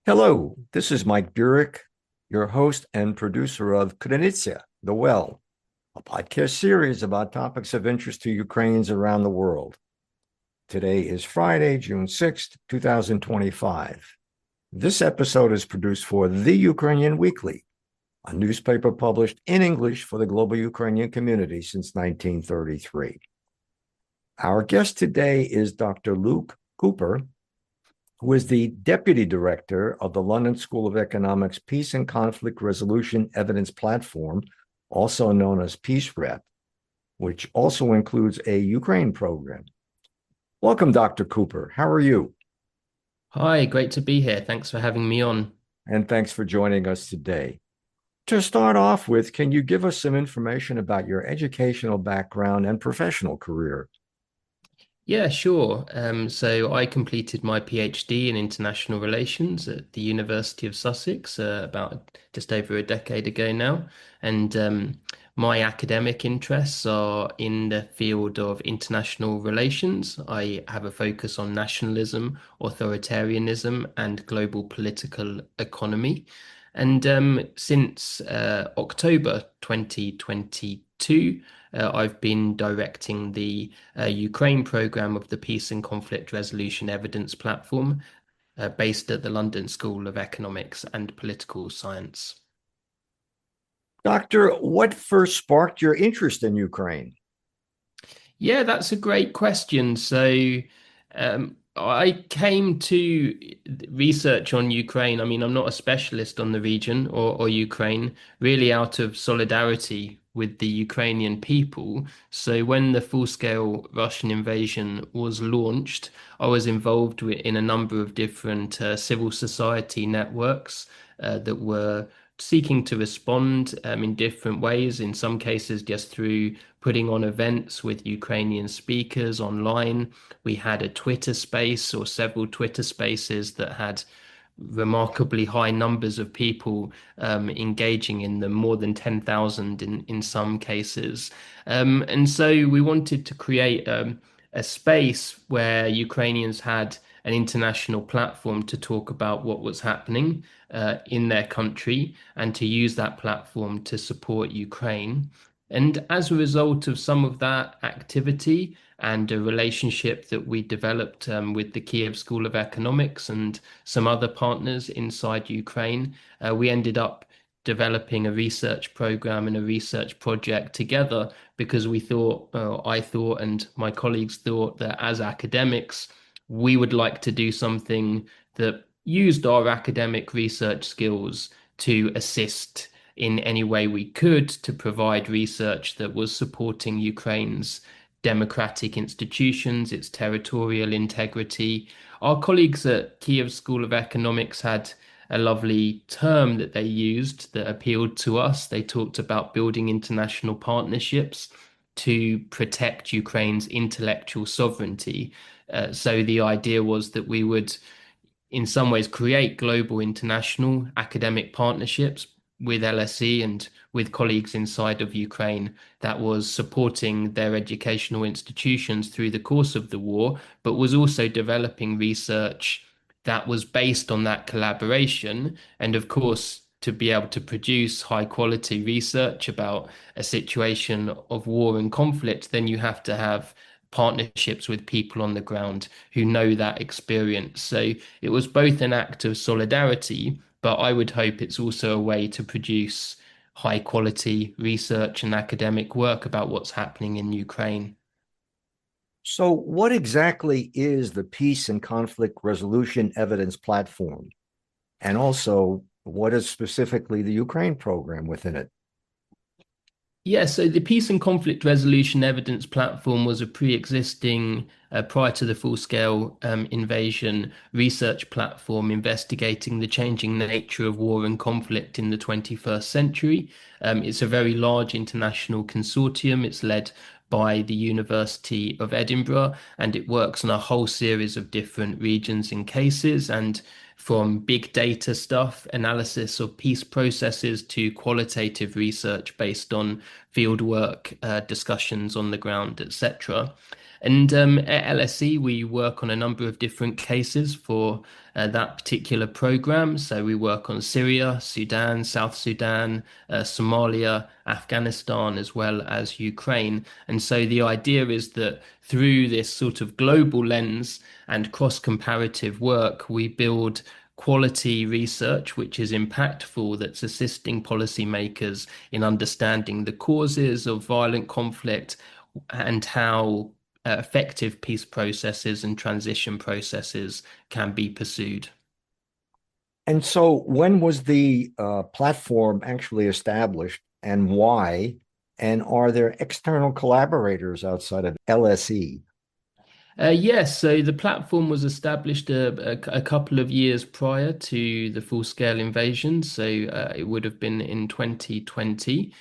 Hello, this is Mike Burek, your host and producer of Krynytsia, The Well, a podcast series about topics of interest to Ukrainians around the world. Today is Friday, June 6th, 2025. This episode is produced for The Ukrainian Weekly, a newspaper published in English for the global Ukrainian community since 1933. Our guest today is Dr. Luke Cooper, who is the Deputy Director of the London School of Economics Peace and Conflict Resolution Evidence Platform, also known as PeaceRep, which also includes a Ukraine program. Welcome, Dr. Cooper. How are you? Hi, great to be here. Thanks for having me on. And thanks for joining us today. To start off with, can you give us some information about your educational background and professional career? Yeah, sure. So I completed my PhD in international relations at the University of Sussex about just over a decade ago now. And my academic interests are in the field of international relations. I have a focus on nationalism, authoritarianism, and global political economy. And since October 2022, I've been directing the Ukraine program of the Peace and Conflict Resolution Evidence Platform, based at the London School of Economics and Political Science. Doctor, what first sparked your interest in Ukraine? Yeah, that's a great question. I came to research on Ukraine. I mean, I'm not a specialist on the region or Ukraine, really out of solidarity with the Ukrainian people. So when the full-scale Russian invasion was launched, I was involved in a number of different civil society networks that were seeking to respond in different ways, in some cases just through putting on events with Ukrainian speakers online. We had a Twitter space or several Twitter spaces that had remarkably high numbers of people engaging in them, more than 10,000 in some cases. And so we wanted to create a space where Ukrainians had an international platform to talk about what was happening in their country and to use that platform to support Ukraine. And as a result of some of that activity and a relationship that we developed with the Kiev School of Economics and some other partners inside Ukraine, we ended up developing a research program and a research project together because we thought, I thought, and my colleagues thought that as academics, we would like to do something that used our academic research skills to assist in any way we could to provide research that was supporting Ukraine's democratic institutions, its territorial integrity. Our colleagues at Kiev School of Economics had a lovely term that they used that appealed to us. They talked about building international partnerships to protect Ukraine's intellectual sovereignty. So the idea was that we would in some ways create global international academic partnerships with LSE and with colleagues inside of Ukraine that was supporting their educational institutions through the course of the war, but was also developing research that was based on that collaboration. And of course, to be able to produce high quality research about a situation of war and conflict, then you have to have partnerships with people on the ground who know that experience. So it was both an act of solidarity, but I would hope it's also a way to produce high quality research and academic work about what's happening in Ukraine. So, what exactly is the Peace and Conflict Resolution Evidence Platform? And also, what is specifically the Ukraine program within it? Yeah, so the Peace and Conflict Resolution Evidence Platform was a pre-existing, prior to the full-scale invasion, research platform investigating the changing nature of war and conflict in the 21st century. It's a very large international consortium. It's led by the University of Edinburgh, and it works on a whole series of different regions and cases, and from big data stuff, analysis of peace processes, to qualitative research based on field work, discussions on the ground, etc. And at LSE, we work on a number of different cases for that particular program. So we work on Syria, Sudan, South Sudan, Somalia, Afghanistan, as well as Ukraine. And so the idea is that through this sort of global lens and cross-comparative work, we build quality research which is impactful, that's assisting policymakers in understanding the causes of violent conflict and how effective peace processes and transition processes can be pursued. And so, when was the platform actually established and why? And are there external collaborators outside of LSE? Yes, so the platform was established a couple of years prior to the full-scale invasion, so it would have been in 2020.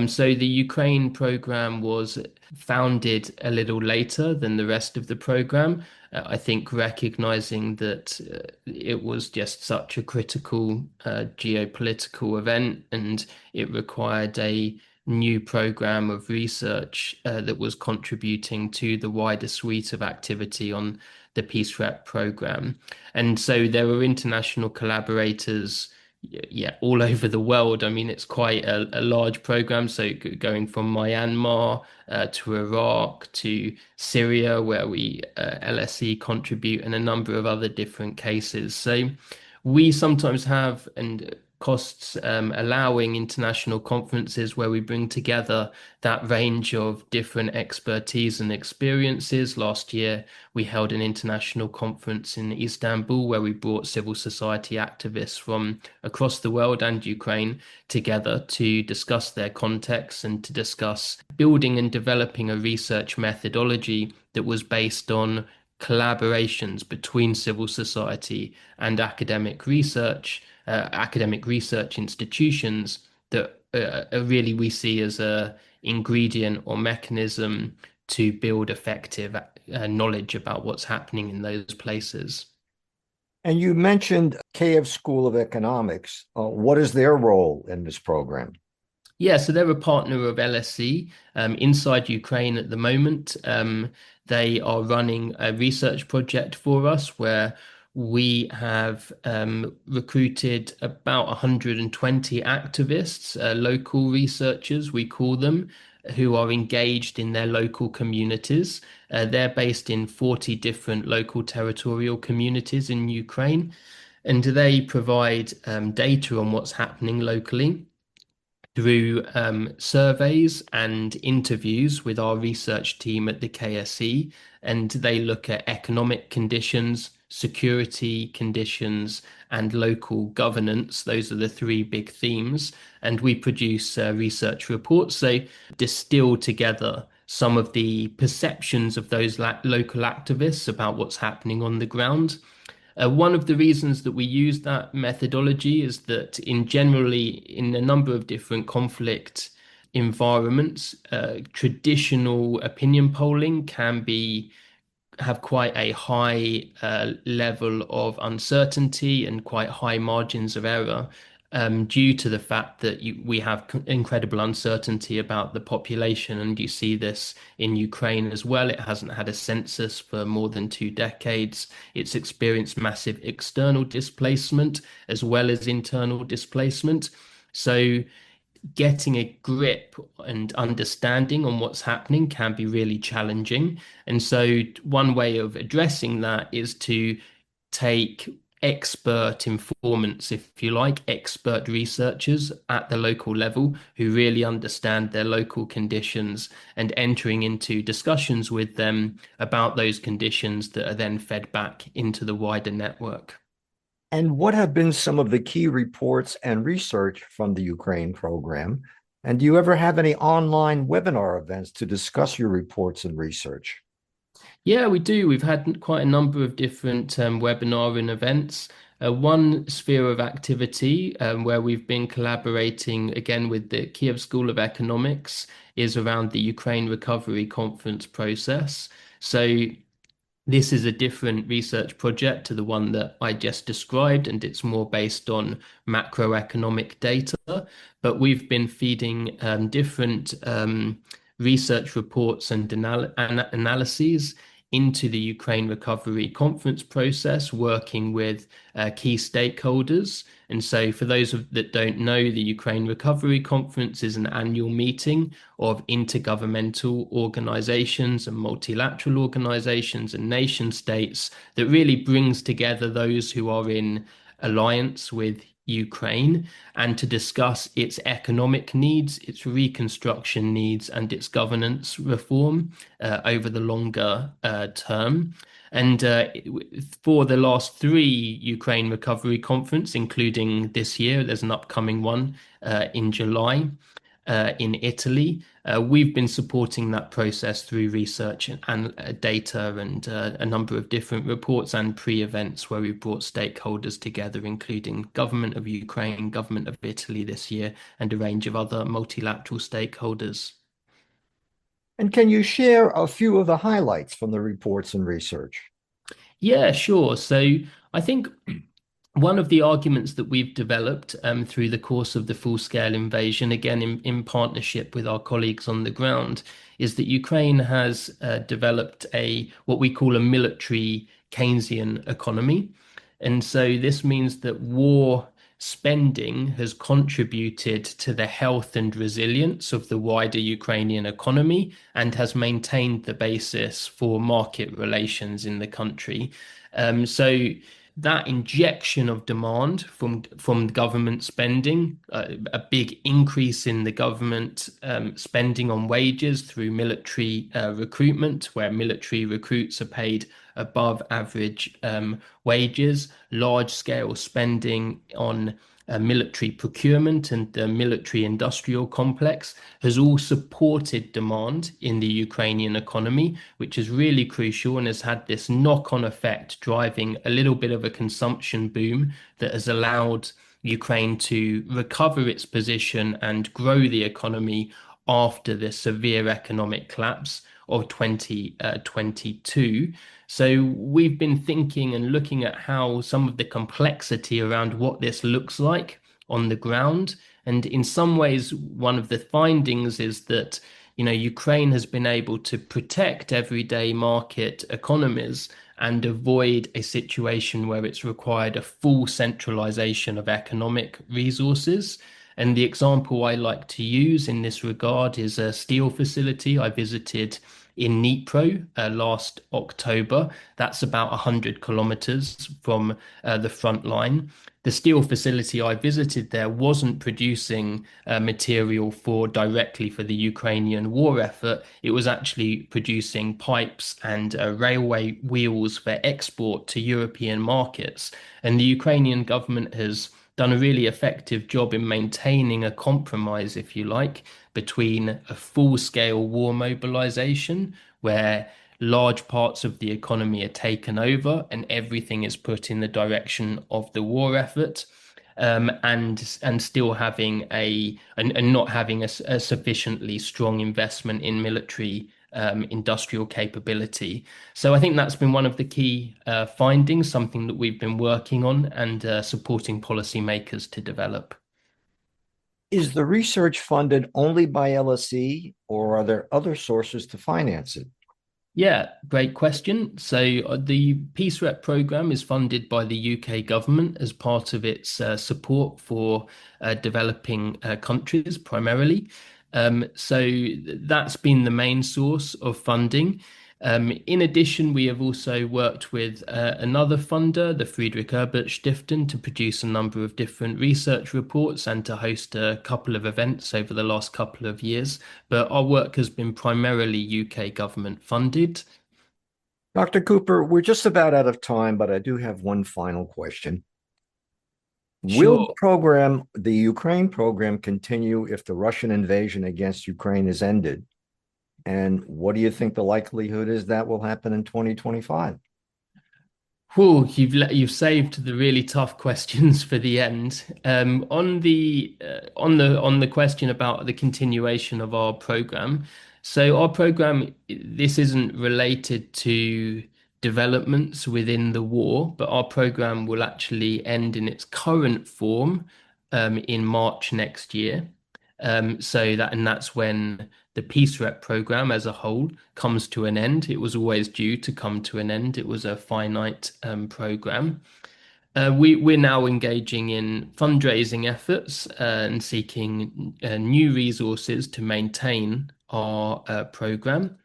So the Ukraine program was founded a little later than the rest of the program. I think recognizing that it was just such a critical geopolitical event and it required a new program of research that was contributing to the wider suite of activity on the PeaceRep program. And so there were international collaborators, yeah, all over the world. I mean, it's quite a large program. So going from Myanmar to Iraq to Syria, where we LSE contribute, and a number of other different cases. So we sometimes have and costs allowing international conferences where we bring together that range of different expertise and experiences. Last year, we held an international conference in Istanbul where we brought civil society activists from across the world and Ukraine together to discuss their contexts and to discuss building and developing a research methodology that was based on collaborations between civil society and academic research institutions that really we see as a ingredient or mechanism to build effective knowledge about what's happening in those places. And you mentioned Kiev School of Economics. What is their role in this program? Yeah, so they're a partner of LSE inside Ukraine at the moment. They are running a research project for us where we have recruited about 120 activists, local researchers, we call them, who are engaged in their local communities. They're based in 40 different local territorial communities in Ukraine, and they provide data on what's happening locally through surveys and interviews with our research team at the KSE, and they look at economic conditions, security conditions, and local governance. Those are the three big themes. And we produce research reports. So distill together some of the perceptions of those local activists about what's happening on the ground. One of the reasons that we use that methodology is that in a number of different conflict environments, traditional opinion polling can be have quite a high level of uncertainty and quite high margins of error due to the fact that we have incredible uncertainty about the population. And you see this in Ukraine as well. It hasn't had a census for more than 2 decades. It's experienced massive external displacement as well as internal displacement. So getting a grip and understanding on what's happening can be really challenging. And so, one way of addressing that is to take expert informants, if you like, expert researchers at the local level who really understand their local conditions and entering into discussions with them about those conditions that are then fed back into the wider network. And what have been some of the key reports and research from the Ukraine program? And do you ever have any online webinar events to discuss your reports and research? Yeah, we do. We've had quite a number of different webinar and events. One sphere of activity where we've been collaborating again with the Kiev School of Economics is around the Ukraine Recovery Conference process. So this is a different research project to the one that I just described, and it's more based on macroeconomic data. But we've been feeding different research reports and analyses into the Ukraine recovery conference process, working with key stakeholders. And so, for those that don't know, the Ukraine Recovery Conference is an annual meeting of intergovernmental organizations and multilateral organizations and nation states that really brings together those who are in alliance with Ukraine and to discuss its economic needs, its reconstruction needs, and its governance reform over the longer term. And for the last three Ukraine Recovery Conference, including this year, there's an upcoming one in July in Italy. We've been supporting that process through research and data and a number of different reports and pre-events where we've brought stakeholders together, including government of Ukraine, government of Italy this year, and a range of other multilateral stakeholders. And can you share a few of the highlights from the reports and research? Yeah, sure. So I think one of the arguments that we've developed through the course of the full-scale invasion, again in partnership with our colleagues on the ground, is that Ukraine has developed a what we call a military Keynesian economy. And so this means that war spending has contributed to the health and resilience of the wider Ukrainian economy and has maintained the basis for market relations in the country. So that injection of demand from government spending, a big increase in the government spending on wages through military recruitment, where military recruits are paid above average wages, large scale spending on military procurement and the military industrial complex has all supported demand in the Ukrainian economy, which is really crucial and has had this knock-on effect, driving a little bit of a consumption boom that has allowed Ukraine to recover its position and grow the economy after the severe economic collapse of 2022. So we've been thinking and looking at how some of the complexity around what this looks like on the ground. And in some ways, one of the findings is that, Ukraine has been able to protect everyday market economies and avoid a situation where it's required a full centralization of economic resources. And the example I like to use in this regard is a steel facility I visited in Dnipro last October. That's about 100 kilometers from the front line. The steel facility I visited there wasn't producing material directly for the Ukrainian war effort. It was actually producing pipes and railway wheels for export to European markets. And the Ukrainian government has done a really effective job in maintaining a compromise, if you like, between a full-scale war mobilization, where large parts of the economy are taken over and everything is put in the direction of the war effort, and still having and not having a sufficiently strong investment in military industrial capability. So I think that's been one of the key findings, something that we've been working on and supporting policymakers to develop. Is the research funded only by LSE, or are there other sources to finance it? Yeah, great question. So the PeaceRep program is funded by the UK government as part of its support for developing countries primarily. That's been the main source of funding. In addition, we have also worked with another funder, the Friedrich Ebert Stiftung, to produce a number of different research reports and to host a couple of events over the last couple of years. But our work has been primarily UK government funded. Dr. Cooper, we're just about out of time, but I do have one final question. Will Sure. the Ukraine program, continue if the Russian invasion against Ukraine is ended? And what do you think the likelihood is that will happen in 2025? Whew, you've saved the really tough questions for the end. On the question about the continuation of our program. So our program, this isn't related to developments within the war, but our program will actually end in its current form in March next year. And that's when the PeaceRep program as a whole comes to an end. It was always due to come to an end. It was a finite program. We're now engaging in fundraising efforts and seeking new resources to maintain our program.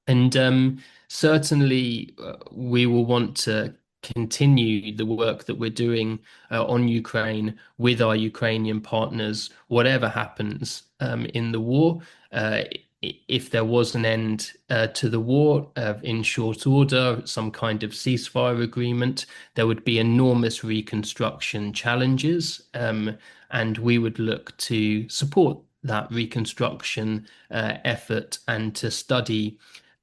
And certainly, we will want to continue the work that we're doing on Ukraine with our Ukrainian partners, whatever happens in the war. If there was an end to the war in short order, some kind of ceasefire agreement, there would be enormous reconstruction challenges, and we would look to support that reconstruction effort and to study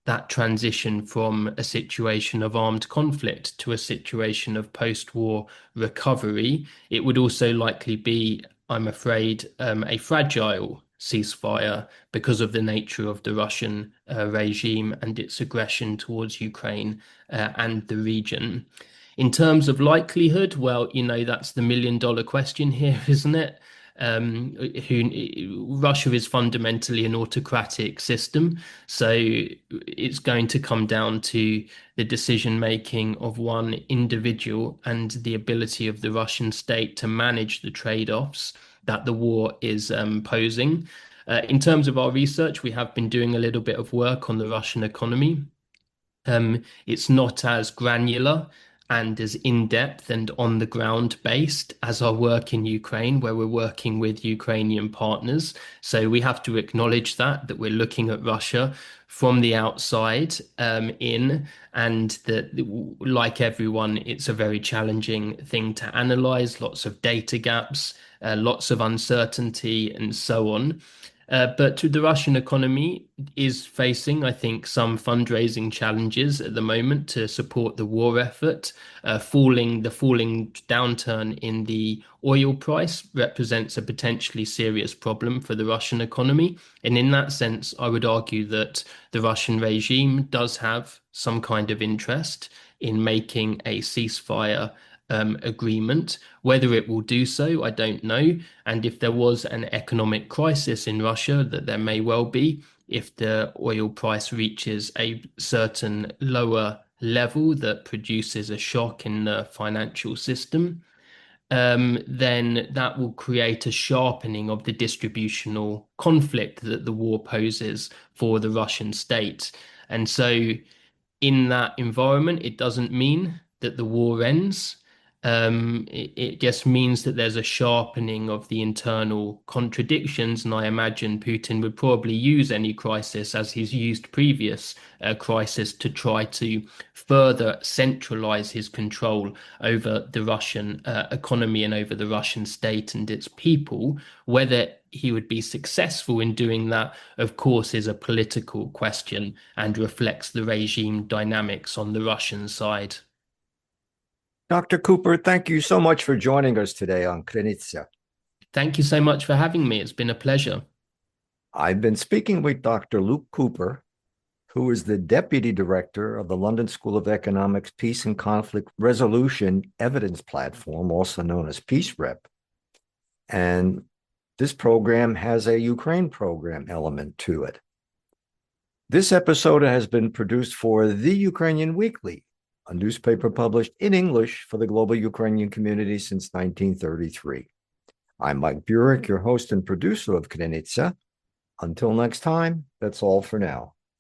that transition from a situation of armed conflict to a situation of post-war recovery. It would also likely be, I'm afraid, a fragile ceasefire because of the nature of the Russian regime and its aggression towards Ukraine and the region. In terms of likelihood, well, that's the million-dollar question here, isn't it? Russia is fundamentally an autocratic system, so it's going to come down to the decision making of one individual and the ability of the Russian state to manage the trade-offs that the war is posing. In terms of our research, we have been doing a little bit of work on the Russian economy. It's not as granular and as in-depth and on the ground based as our work in Ukraine, where we're working with Ukrainian partners. So we have to acknowledge that we're looking at Russia from the outside in, and that, like everyone, it's a very challenging thing to analyze, lots of data gaps, lots of uncertainty, and so on. But the Russian economy is facing, I think, some fundraising challenges at the moment to support the war effort. The falling downturn in the oil price represents a potentially serious problem for the Russian economy. And in that sense, I would argue that the Russian regime does have some kind of interest in making a ceasefire agreement. Whether it will do so, I don't know. And if there was an economic crisis in Russia, that there may well be, if the oil price reaches a certain lower level that produces a shock in the financial system, then that will create a sharpening of the distributional conflict that the war poses for the Russian state. And so, in that environment, it doesn't mean that the war ends. It just means that there's a sharpening of the internal contradictions, and I imagine Putin would probably use any crisis, as he's used previous crisis, to try to further centralize his control over the Russian economy and over the Russian state and its people. Whether he would be successful in doing that, of course, is a political question and reflects the regime dynamics on the Russian side. Dr. Cooper, thank you so much for joining us today on Krynica. Thank you so much for having me. It's been a pleasure. I've been speaking with Dr. Luke Cooper, who is the Deputy Director of the London School of Economics Peace and Conflict Resolution Evidence Platform, also known as PeaceRep. And this program has a Ukraine program element to it. This episode has been produced for The Ukrainian Weekly, a newspaper published in English for the global Ukrainian community since 1933. I'm Mike Burek, your host and producer of Krynica. Until next time, that's all for now.